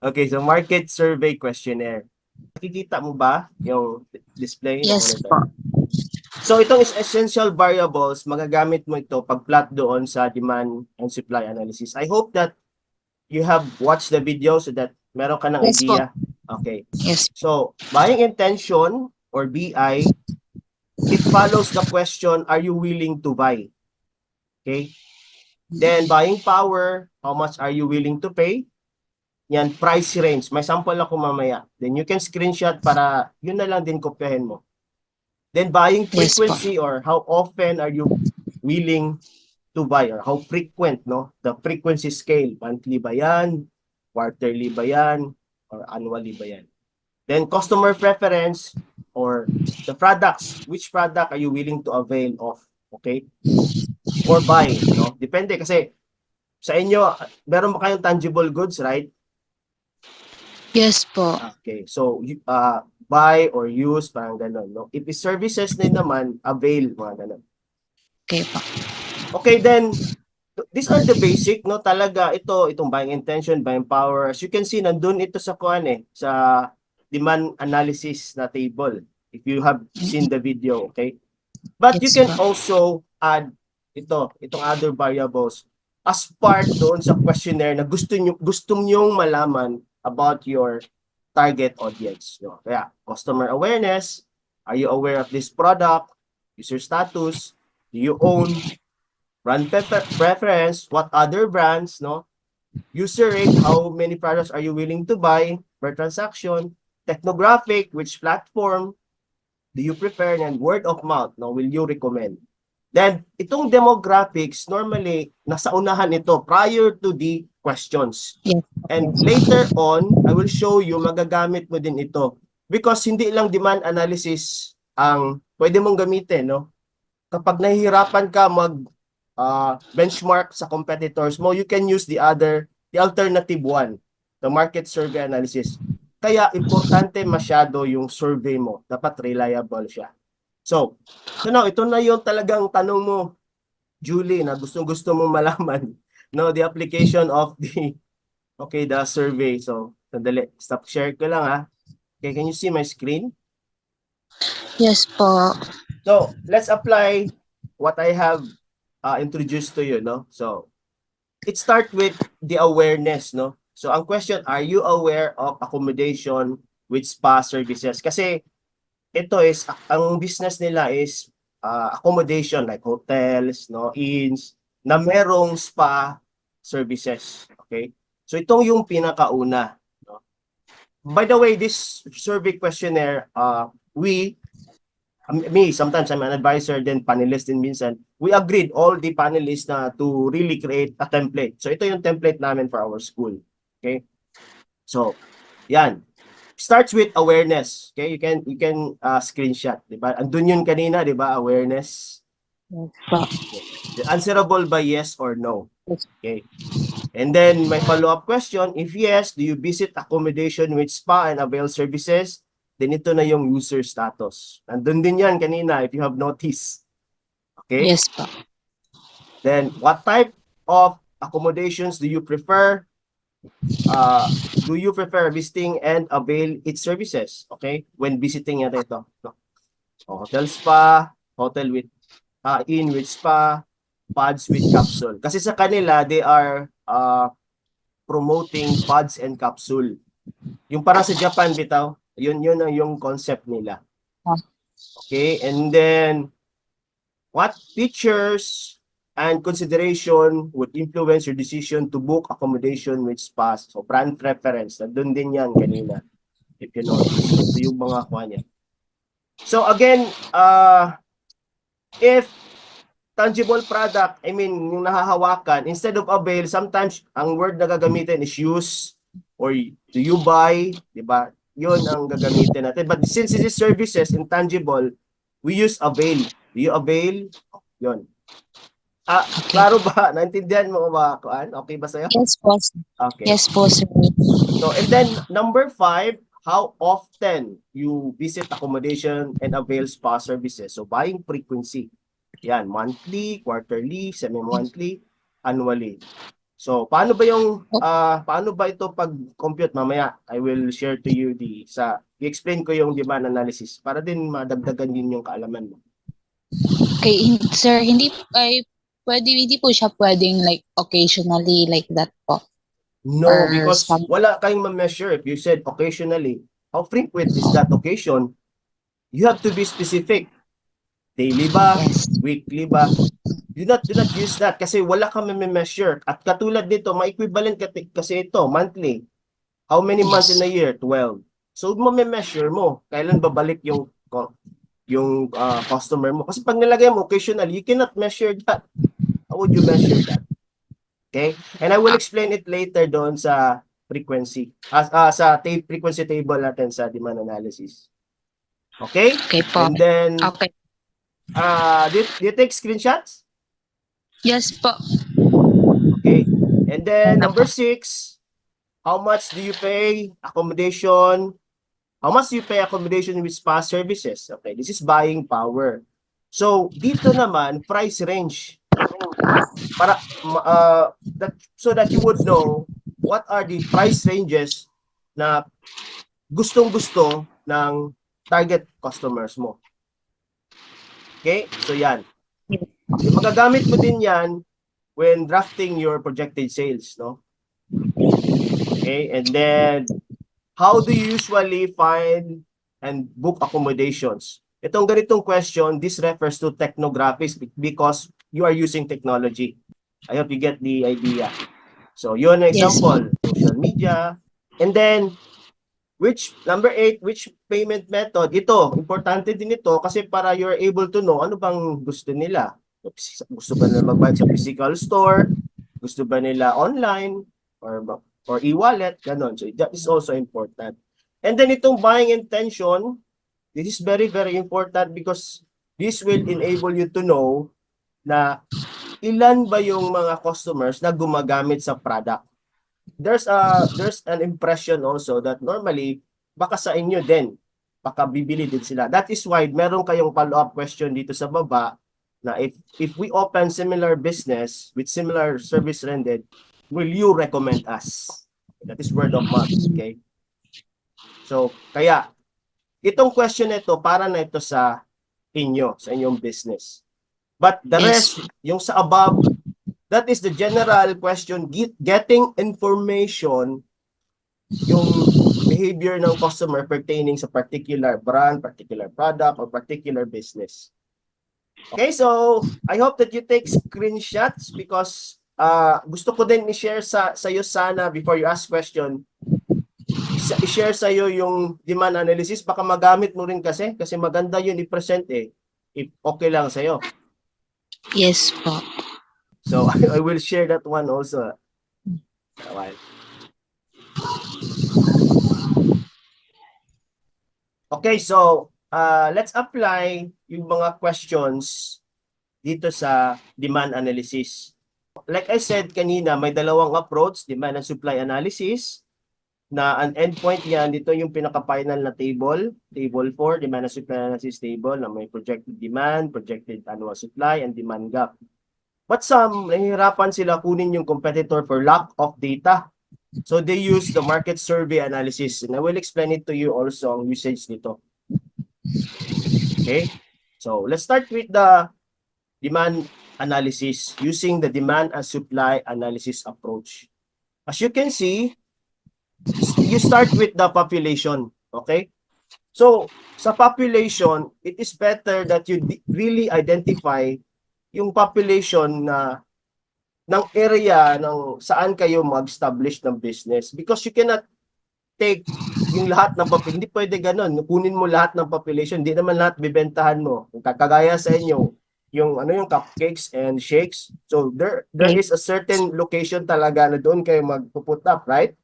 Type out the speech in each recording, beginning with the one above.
Okay, so market survey questionnaire. Nakikita mo ba yung display ng Yes monitor? po. So itong is essential variables, magagamit mo ito pag-plot doon sa demand and supply analysis. I hope that you have watched the video so that meron ka ng Yes po. idea. Okay. Yes. So, buying intention or BI, it follows the question, are you willing to buy? Okay? Then, buying power, how much are you willing to pay? Yan, price range. May sample ako mamaya. Then, you can screenshot para yun na lang din kopyahin mo. Then, buying Yes po. frequency or how often are you willing to buy or how frequent, no? The frequency scale. Monthly ba yan? Quarterly ba yan? Or annually ba yan? Then, customer preference or the products. Which product are you willing to avail of? Okay? Or buy, no? Depende kasi sa inyo, meron ba kayong tangible goods, right? Yes po. Okay. So, buy or use, parang ganun, no? If it's services din naman, avail, mga ganun. Okay po. Okay, then, these are the basic, no? Talaga, itong buying intention, buying power. As you can see, nandun ito sa kuan sa demand analysis na table. If you have seen the video, okay? But you Yes can po. also add itong other variables as part doon sa questionnaire na gusto nyong malaman about your target audience. No? Kaya, customer awareness, are you aware of this product? User status, do you own? Brand preference, what other brands, no? User rate, how many products are you willing to buy per transaction? Technographic, which platform do you prefer? And word of mouth, no? Will you recommend? Then, itong demographics, normally, nasa unahan ito prior to the questions. Yes. And Yes. later on, I will show you, magagamit mo din ito. Because hindi lang demand analysis ang pwede mong gamitin, no? Kapag nahihirapan ka benchmark sa competitors mo, you can use the alternative one, the market survey analysis. Kaya importante masyado yung survey mo. Dapat reliable siya. So now, ito na yung talagang tanong mo, Julie, na gustong-gusto mo malaman. No, the application of the survey. So, sandali, stop share ko lang ha. Okay, can you see my screen? Yes po. So, let's apply what I have introduced to you, no? So, it starts with the awareness, no? So, ang question, are you aware of accommodation with spa services? Kasi ito is, ang business nila is accommodation like hotels, no, inns, na merong spa services. Okay? So, itong yung pinakauna. No? By the way, this survey questionnaire, sometimes I'm an advisor, then panelist din minsan, we agreed all the panelists na to really create a template. So ito yung template namin for our school. Okay? So, yan. Starts with awareness. Okay? You can screenshot, 'di ba? Andun yun kanina, 'di ba? Awareness. Yes po. Okay. Answerable by yes or no. Yes. Okay? And then my follow-up question, if yes, do you visit accommodation with spa and avail services? Then ito na yung user status. Nandun din yan kanina if you have noticed. Okay? Yes po. Then what type of accommodations do you prefer? Do you prefer visiting and avail its services? Okay? When visiting yan ito. No? Hotel spa, hotel with inn with spa, pods with capsule. Kasi sa kanila, they are promoting pods and capsule. Yung parang sa Japan, bitaw, yun ang yung concept nila. Okay, and then, what features and consideration would influence your decision to book accommodation with spas? So, brand preference, nandun din yan kanina, if you notice. Ito yung mga kuha niya. So, again, if tangible product, I mean, yung nahahawakan, instead of avail, sometimes ang word na gagamitin is use or do you buy, di ba? Yun ang gagamitin natin. But since it is services, intangible, we use avail. Do you avail? Yun. Okay. Klaro ba? Naintindihan mo ba, Kuan? Okay ba sa'yo? Yes po. Okay. Yes po, sir. So, and then, number 5, how often you visit accommodation and avail spa services. So, buying frequency. Yan, monthly, quarterly, semi-monthly, annually. So, paano ba ito pag-compute mamaya? I will share to you i-explain ko yung demand analysis para din madagdagan din yung kaalaman mo. Okay, sir, hindi po siya pwedeng like occasionally like that po. No, Or because some, wala kayong ma-measure. If you said occasionally, how frequent is that occasion? You have to be specific. Daily ba? yes. Weekly ba? Do not use that kasi wala kang ma-measure. At katulad nito, ma-equivalent kasi ito, monthly. How many months in Yes. a year? 12. So, ma-measure mo. Kailan babalik yung customer mo? Kasi pag nilagay mo occasionally, you cannot measure that. How would you measure that? Okay? And I will explain it later doon sa frequency. Frequency table natin sa demand analysis. Okay? Okay po. And then, Okay. do you take screenshots? Yes po. Okay. And then, Ganda number po. 6, how much do you pay accommodation? How much do you pay accommodation with spa services? Okay, this is buying power. So, dito naman, price range. Para, so that you would know what are the price ranges na gustong-gusto ng target customers mo. Okay? So, yan. Yung magagamit mo din yan when drafting your projected sales, no? Okay? And then, how do you usually find and book accommodations? Itong ganitong question, this refers to technographies because you are using technology. I hope you get the idea. So, yun an Yes po. example, social media. And then, number 8, which payment method? Ito, importante din ito kasi para you're able to know ano bang gusto nila. Gusto ba nila magbayad sa physical store? Gusto ba nila online? Or e-wallet? Ganon. So that is also important. And then itong buying intention, this is very, very important because this will enable you to know na ilan ba yung mga customers na gumagamit sa product. There's an impression also that normally baka sa inyo din baka bibili din sila. That is why meron kayong follow-up question dito sa baba na if we open similar business with similar service rendered, will you recommend us? That is word of mouth, okay? So, kaya itong question nito para na ito sa inyong business. But the Yes. rest, yung sa above, that is the general question, getting information yung behavior ng customer pertaining sa particular brand, particular product, or particular business. Okay, so I hope that you take screenshots because gusto ko din i-share sa iyo sana before you ask question, i-share sa iyo yung demand analysis. Baka magamit mo rin kasi maganda yun i-present eh. If okay lang sa iyo. Yes po. So I will share that one also. Alright. Okay, so let's apply yung mga questions dito sa demand analysis. Like I said kanina, may dalawang approach, demand and supply analysis, na an endpoint yan, dito yung pinaka-final na table, table 4, demand and supply analysis table, na may projected demand, projected annual supply, and demand gap. But some, nahihirapan sila kunin yung competitor for lack of data. So they use the market survey analysis. And I will explain it to you also ang usage nito. Okay? So let's start with the demand analysis using the demand and supply analysis approach. As you can see, you start with the population. Okay? So, sa population, it is better that you really identify yung population na ng area ng saan kayo mag-establish ng business because you cannot take yung lahat ng population. Hindi pwede ganun. Kunin mo lahat ng population. Hindi naman lahat bibentahan mo. Kagaya sa inyo, yung cupcakes and shakes. So there is a certain location talaga na doon kayo magpuput up, right?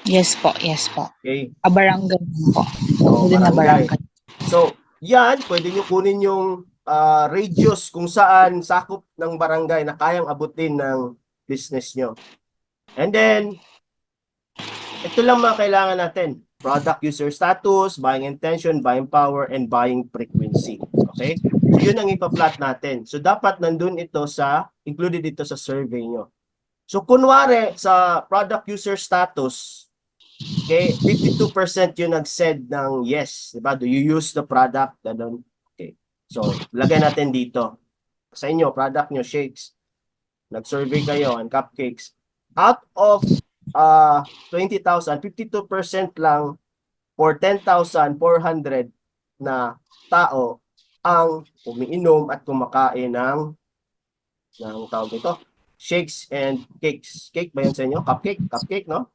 Yes po. Yes po. Okay. A barangay po. So, Within a barangay. barangay. So, yan, pwede nyo kunin yung radius kung saan sakop ng barangay na kayang abutin ng business nyo. And then, ito lang mga kailangan natin. Product user status, buying intention, buying power, and buying frequency. Okay? So, yun ang ipa-plot natin. So, dapat nandun ito included ito sa survey nyo. So kunwari sa product user status, okay, 52% yung nag-said ng yes, di ba? Do you use the product? Ganun. Okay. So, lagay natin dito. Sa inyo, product nyo, shakes. Nag-survey kayo and cupcakes. Out of 20,000, 52% lang or 10,400 na tao ang umiinom at kumakain ng tawag ito, shakes and cakes. Cake ba yan sa inyo? Cupcake? Cupcake, no?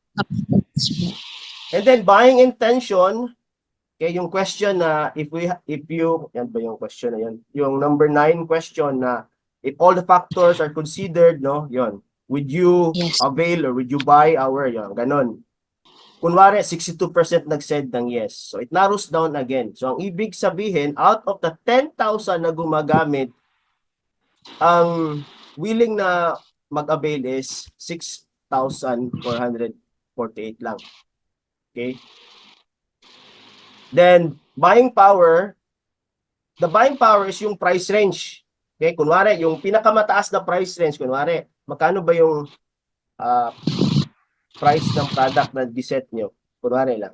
And then buying intention, okay, yung question na if you, yan ba yung question na yan? Yung number 9 question na if all the factors are considered, no, yon, would you Yes. avail or would you buy our, yon, ganon. Kunwari, 62% nag-said ng yes. So, it narrows down again. So, ang ibig sabihin, out of the 10,000 na gumagamit, ang willing na mag-avail is 6,448 lang. Okay? Then, buying power, the buying power is yung price range. Okay? Kunwari, yung pinakamataas na price range, kunwari, magkano ba yung price ng product na diset nyo? Kunwari lang.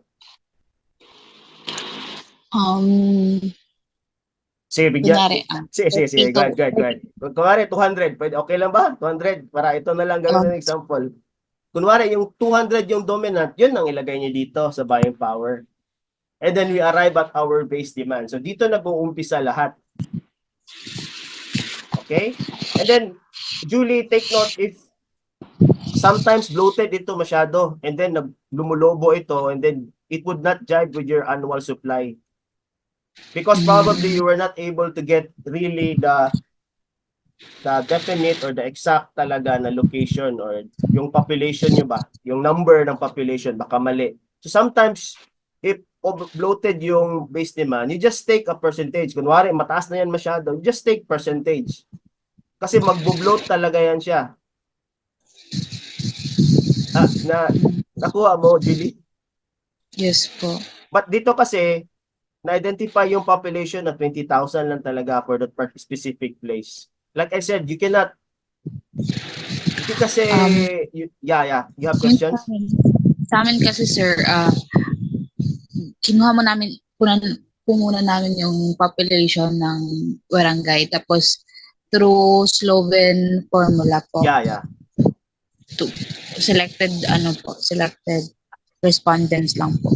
Sige, bigyan. Kunwari, Sige. Go ahead. Kunwari, 200. Pwede, okay lang ba? 200. Para ito na lang gawin ng example. Kunwari, yung 200 yung dominant, yun ang ilagay niyo dito sa buying power. And then we arrive at our base demand. So, dito nag-uumpisa lahat. Okay? And then, Julie, take note if sometimes bloated ito masyado and then lumulobo ito and then it would not jive with your annual supply. Because probably you were not able to get really the definite or the exact talaga na location or yung population nyo ba, yung number ng population, baka mali. So sometimes, if bloated yung base demand, you just take a percentage. Kunwari, mataas na yan masyado, you just take percentage. Kasi magbo-bloat talaga yan siya. Nakuha mo, Julie? Yes po. But dito kasi, na-identify yung population na 20,000 lang talaga for that specific place. Like I said, you cannot, hindi kasi, you have questions? Sa amin kasi, sir, kinuha mo namin, muna namin yung population ng barangay. Tapos, through Sloven formula po. Yeah. Selected respondents lang po.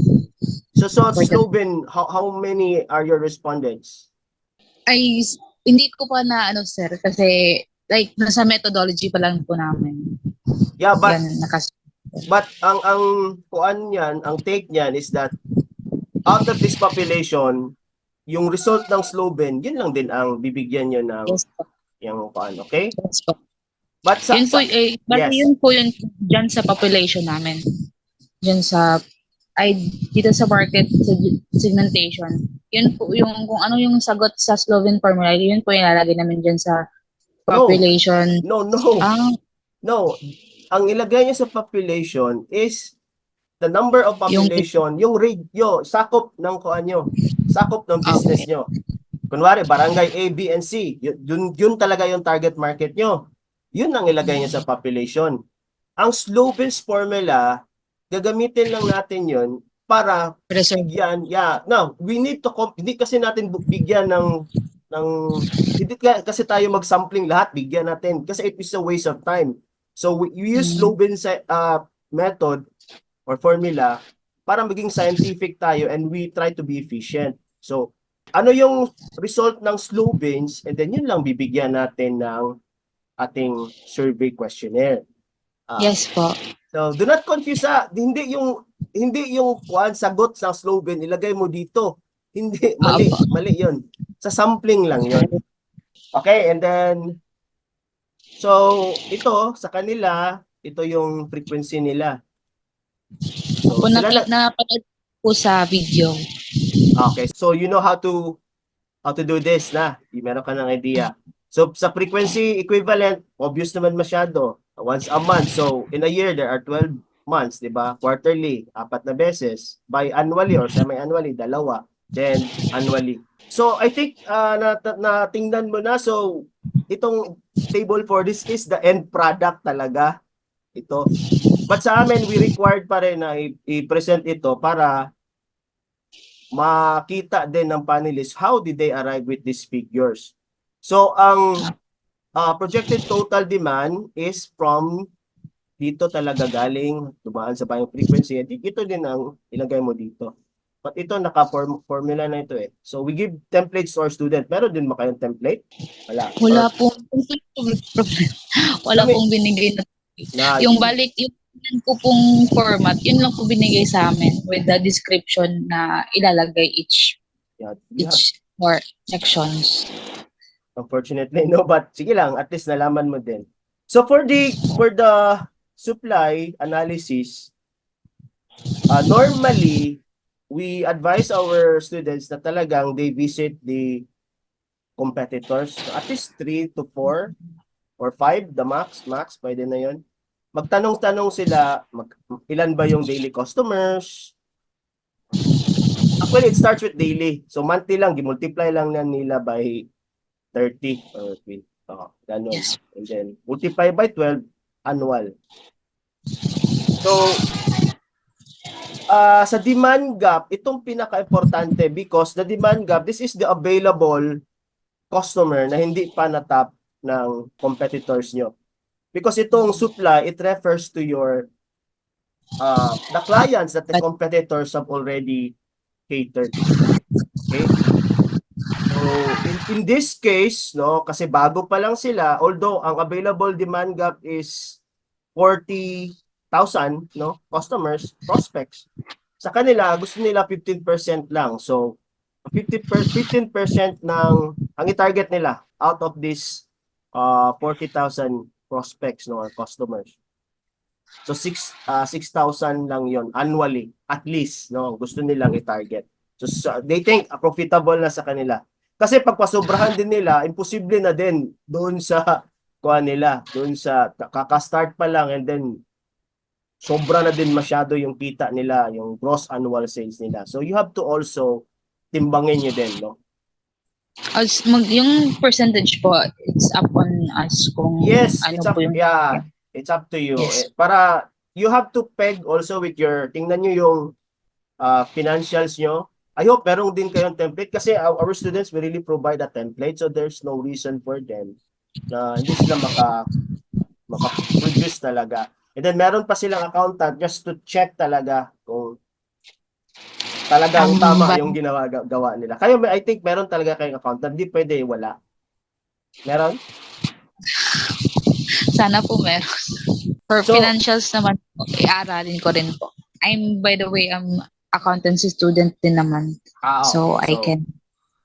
So Sloven, how many are your respondents? Ay, hindi ko pa na sir, kasi like nasa methodology pa lang po namin. Yeah, but yan, but ang kuan niyan, ang take niyan is that out of this population, yung result ng Sloven, yun lang din ang bibigyan niyo ng yung kuan, okay? Yes po. But yun po, yun po yun dyan sa population namin. Dyan sa dito sa market segmentation, yun po yung kung ano yung sagot sa Sloven formula, yun po yung ilalagay namin dyan sa population. No. Ang ilagay niya sa population is the number of population, yung radio, sakop ng kuan nyo, sakop ng business nyo. Kunwari, barangay A, B, and C, yun talaga yung target market nyo. Yun ang ilagay niya sa population. Ang Sloven's formula, gagamitin lang natin yun para bigyan, we need to, hindi kasi natin bigyan ng hindi kasi tayo mag-sampling lahat, bigyan natin kasi it is a waste of time. So we use Sloven's method or formula para maging scientific tayo and we try to be efficient. So ano yung result ng Sloven's and then yun lang bibigyan natin ng ating survey questionnaire. Yes po. So, do not confuse hindi yung sagot sa Sloven ilagay mo dito. Hindi, mali 'yon. Sa sampling lang 'yon. Okay, and then so ito sa kanila, ito yung frequency nila. So, napanood po sa video. Okay, so you know how to do this na. Meron ka ng idea. So sa frequency equivalent, obvious naman masyado. Once a month. So in a year, there are 12 months, di ba? Quarterly, 4 na beses. Bi-annually or semi-annually, 2. Then annually. So I think natingnan mo na. So itong table for this is the end product talaga. ito. But sa amin, we required pa rin na i-present ito para makita din ng panelists how did they arrive with these figures. So, ang projected total demand is from dito talaga galing, dumaan sa buying frequency. Ito din ang ilagay mo dito. But ito, naka-formula na ito eh. So, we give templates to our student. Meron din ba kayong template? Wala. Wala Or, pong wala kami, pong binigay na, yung balik yung yun ko pong format, yun lang po binigay sa amin with the description na ilalagay yeah, each or sections. unfortunately, no, but sige lang, at least nalaman mo din. So for the supply analysis, normally we advise our students na talagang they visit the competitors, at least 3 to 4 or 5 the max, pwede na 'yon. Magtanong-tanong sila, ilan ba yung daily customers? Actually, it starts with daily. So monthly lang, gimultiply lang na nila by 30 or 20. Ganun. Yes. And then, multiply by 12, annual. So, sa demand gap, itong pinaka-importante because the demand gap, this is the available customer na hindi pa na-tap ng competitors nyo. Because itong supply, it refers to your the clients that the competitors have already catered. Okay? So, in this case, no, kasi bago pa lang sila, although ang available demand gap is 40,000, no, customers, prospects. Sa kanila, gusto nila 15% lang. So, 15% ng ang i-target nila out of this 40,000 prospects, no, or customers. So 6,000 lang 'yon annually at least, no, gusto nilang i-target. So they think profitable na sa kanila. Kasi pag pasobrahan din nila, imposible na din doon sa kuha nila, doon sa kaka-start pa lang and then sobra na din masyado yung kita nila, yung gross annual sales nila. So you have to also timbangin nyo din, no? Yung percentage po, it's up on us kung Yes, ano it's up, po yung yeah, it's up to you. yes. Para you have to peg also with your, tingnan nyo yung financials nyo. I hope meron din kayong template kasi our students will really provide a template so there's no reason for them na hindi sila maka-produce talaga. And then meron pa silang accountant just to check talaga kung talagang tama yung gawa nila. Kayo, I think meron talaga kayong accountant. Hindi pwede wala. Meron? Sana po meron. For financials naman po, i-aralin ko rin po. By the way, accountancy student din naman. Okay. So, I can.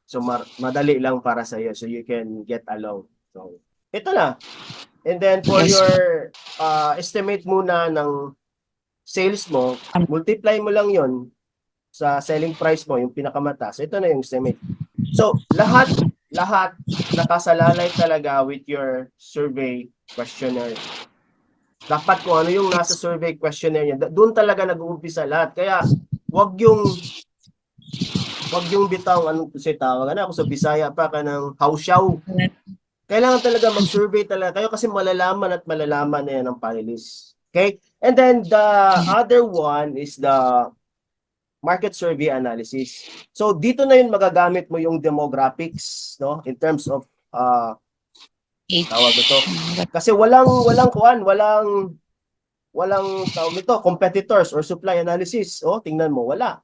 So, madali lang para sa iyo. So, you can get along. So, ito na. And then, for your estimate muna ng sales mo, multiply mo lang yon sa selling price mo, yung pinakamataas. Ito na yung estimate. So, lahat nakasalalay talaga with your survey questionnaire. Dapat kung ano yung nasa survey questionnaire niya, doon talaga nag-uumpisa lahat. Kaya, wag yung bitaw, anong kasi tawag na ako sa Bisaya pa ka ng hausyaw. Kailangan talaga mag-survey talaga kayo kasi malalaman na yan ng panelists. Okay? And then the other one is the market survey analysis. So dito na yun magagamit mo yung demographics, no? In terms of tawag ito. Kasi walang tawag nito, competitors or supply analysis. Oh, tingnan mo, wala.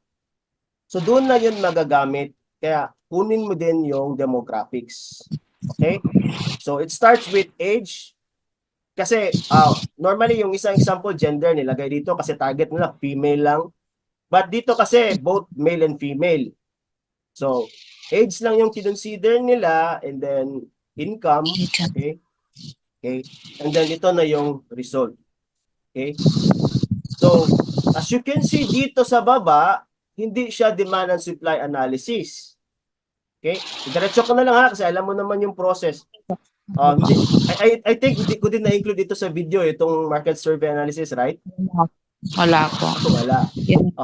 So doon na yun magagamit. Kaya kunin mo din yung demographics. Okay? So it starts with age. Kasi normally yung isang example, gender nilagay dito kasi target nila female lang. But dito kasi both male and female. So age lang yung kinonsider nila and then income. Okay? Okay? And then ito na yung result. Okay? So as you can see dito sa baba, hindi siya demand and supply analysis. Okay? Diretso ko na lang ha kasi alam mo naman yung process. I think hindi ko din na-include dito sa video itong market survey analysis, right? Wala po. Wala.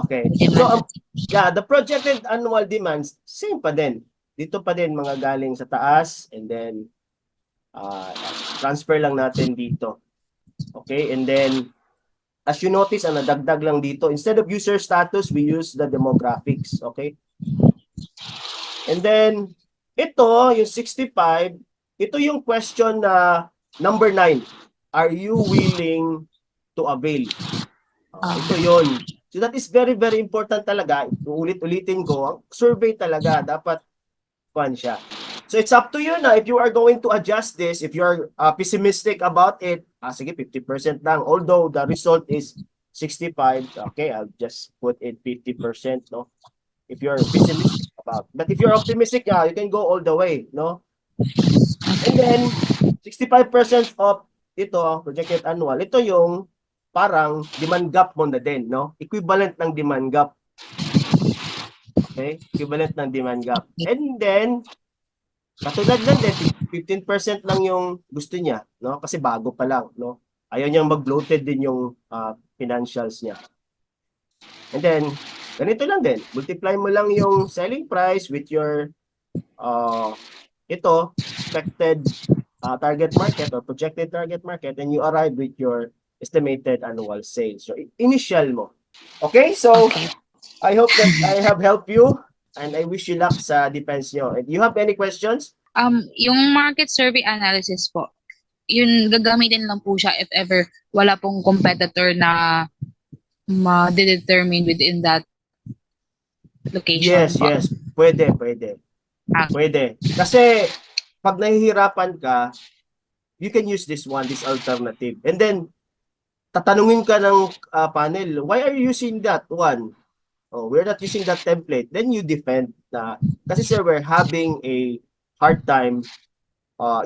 Okay. So, the projected annual demands, same pa din. Dito pa din mga galing sa taas and then transfer lang natin dito. Okay? And then as you notice, nadagdag lang dito, instead of user status, we use the demographics, okay? And then, ito, yung 65, ito yung question na number 9. Are you willing to avail? Ito yon. So that is very, very important talaga. Ulit-ulitin ko, ang survey talaga, dapat kuan siya. So it's up to you na if you are going to adjust this, if you're pessimistic about it, sige, 50% lang. Although the result is 65, okay, I'll just put it 50%, no? If you're pessimistic about. But if you're optimistic, you can go all the way, no? And then, 65% of ito, projected annual, ito yung parang demand gap mo na din, no? Equivalent ng demand gap. Okay? Equivalent ng demand gap. And then, katulad lang din, 15% lang yung gusto niya, no? Kasi bago pa lang, no? Ayaw niyang mag-bloated din yung financials niya. And then, ganito lang din. Multiply mo lang yung selling price with your expected target market or projected target market, and you arrive with your estimated annual sales. So, initial mo. Okay? So, Okay. I hope that I have helped you, and I wish you luck sa defense nyo. And you have any questions? Yung market survey analysis po, yun gagamitin lang po siya if ever wala pong competitor na ma-determine within that location Yes, po. yes. Pwede. Pwede. Kasi, pag nahihirapan ka, you can use this one, this alternative. And then, tatanungin ka ng panel, why are you using that one? Oh, we're not using that template. Then you defend na, kasi sir, we're having a hard time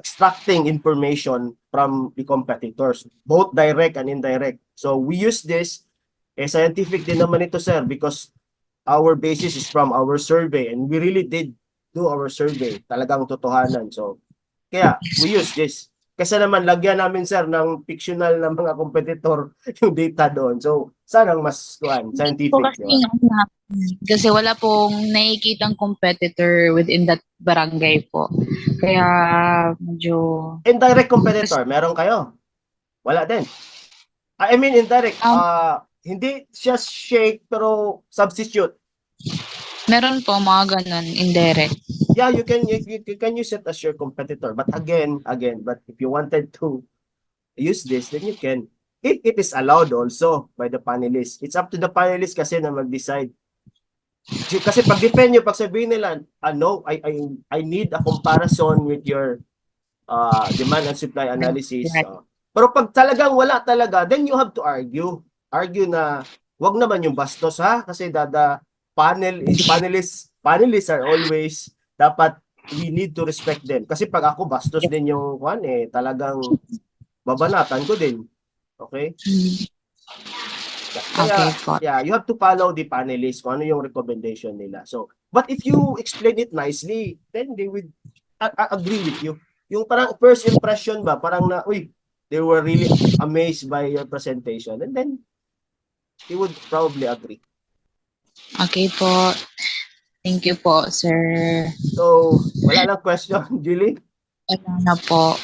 extracting information from the competitors, both direct and indirect. So we use this, scientific din naman ito sir, because our basis is from our survey, and we really did do our survey, talagang totohanan. So, kaya we use this. Kasi naman, lagyan namin sir ng fictional na mga competitor yung data doon. So, sana mas Po scientific, kasi, di ba? kasi wala pong nakikitang competitor within that barangay po. Kaya medyo Indirect competitor, meron kayo? Wala din. I mean, indirect. Hindi siya shake, pero substitute. meron po mga ganun, indirect. Yeah, you can use it as your competitor. But again, but if you wanted to use this, then you can. If it is allowed also by the panelists. It's up to the panelists kasi na mag-decide. Kasi pag defend nyo, pag sabihin nila, no, I need a comparison with your demand and supply analysis. Pero pag talagang wala talaga, then you have to argue. Argue na wag naman yung bastos ha, kasi panelists are always dapat we need to respect them. Kasi pag ako bastos din yung talagang babanatan ko din. Okay? Kaya, yeah, you have to follow the panelists kung ano yung recommendation nila. So, but if you explain it nicely, then they would agree with you. Yung parang first impression ba, parang na, they were really amazed by your presentation. And then, they would probably agree. Okay po. Thank you po, sir. So, wala lang question, Julie? Wala na po.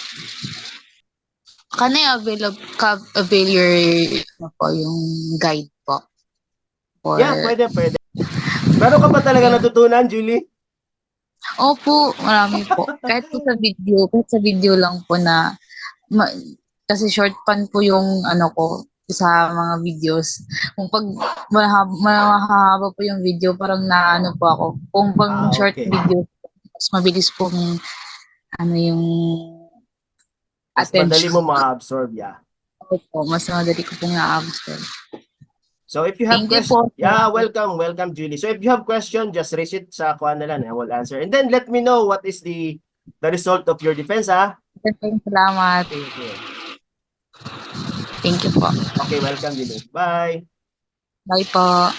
Can I avail your yung guide po? Yeah, pwede. Meron ka ba talaga natutunan, Julie? Opo, marami po. Kahit sa video lang po na, kasi short pan po yung ko, sa mga videos. Kung pag mahaba po yung video, parang naano po ako. Kung pag short video, mas mabilis pong yung mas madali mo ma-absorb, yeah. Opo, mas madali ko pong na-absorb. So if you have questions, welcome Julie. So if you have question, just raise it sa kuha na lang, I will answer. And then let me know what is the result of your defense, ha? Salamat. Thank you po. Okay, welcome Julie. Bye. Bye po.